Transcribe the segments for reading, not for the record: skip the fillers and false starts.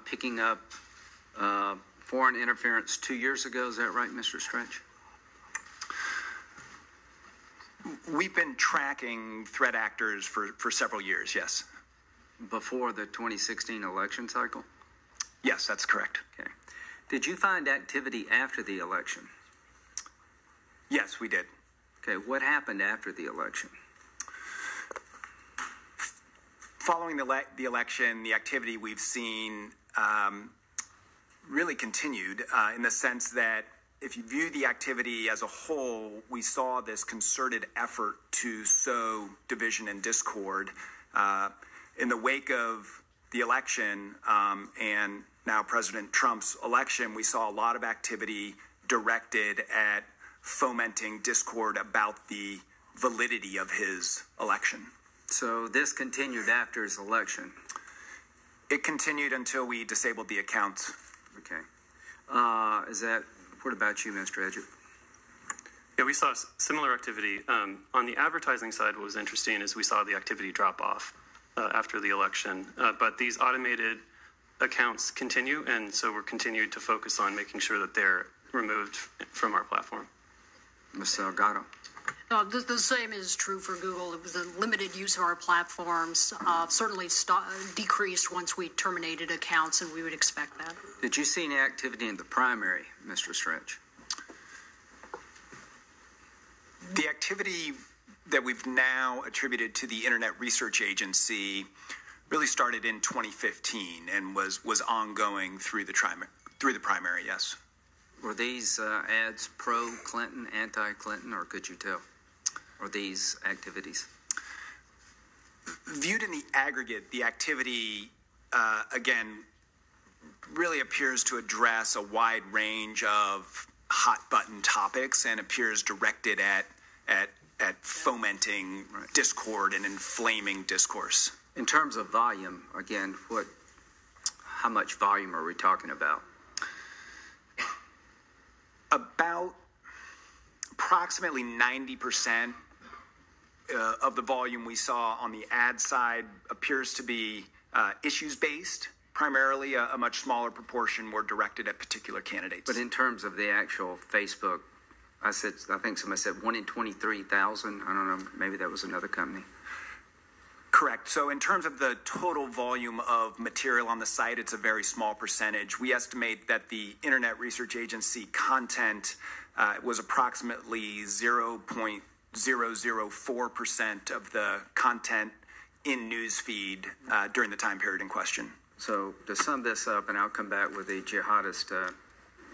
picking up foreign interference 2 years ago. Is that right, Mr. Stretch? We've been tracking threat actors for several years, yes. Before the 2016 election cycle? Yes, that's correct. Okay. Did you find activity after the election? Yes, we did. Okay, what happened after the election? Following the election, the activity we've seen really continued in the sense that if you view the activity as a whole, we saw this concerted effort to sow division and discord. In the wake of the election and now President Trump's election, we saw a lot of activity directed at fomenting discord about the validity of his election. So this continued after his election? It continued until we disabled the accounts. Okay. What about you, Mr. Edgett? Yeah, we saw similar activity. On the advertising side, what was interesting is we saw the activity drop off after the election. But these automated accounts continue, and so we're continued to focus on making sure that they're removed from our platform. Ms. Delgado. The same is true for Google. It was a limited use of our platforms, certainly decreased once we terminated accounts, and we would expect that. Did you see any activity in the primary, Mr. Stretch? The activity that we've now attributed to the Internet Research Agency really started in 2015 and was ongoing through the primary, yes. Were these ads pro-Clinton, anti-Clinton, or could you tell? Or these activities? Viewed in the aggregate, the activity, again, really appears to address a wide range of hot-button topics and appears directed at fomenting discord and inflaming discourse. In terms of volume, again, how much volume are we talking about? About approximately 90% of the volume we saw on the ad side appears to be issues-based. Primarily, a much smaller proportion were directed at particular candidates. But in terms of the actual Facebook, I think somebody said 1 in 23,000. I don't know, maybe that was another company. Correct. So in terms of the total volume of material on the site, it's a very small percentage. We estimate that the Internet Research Agency content was approximately 0.004% of the content in newsfeed during the time period in question. So to sum this up, and I'll come back with the jihadist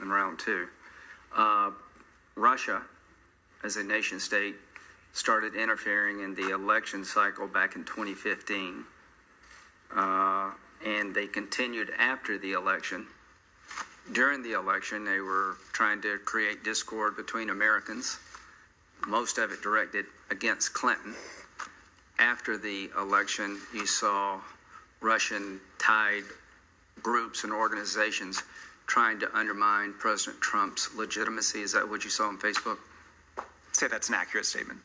in round two, Russia, as a nation state, started interfering in the election cycle back in 2015, and they continued after the election. During the election, they were trying to create discord between Americans, most of it directed against Clinton. After the election, you saw Russian-tied groups and organizations trying to undermine President Trump's legitimacy. Is that what you saw on Facebook? I'd say that's an accurate statement.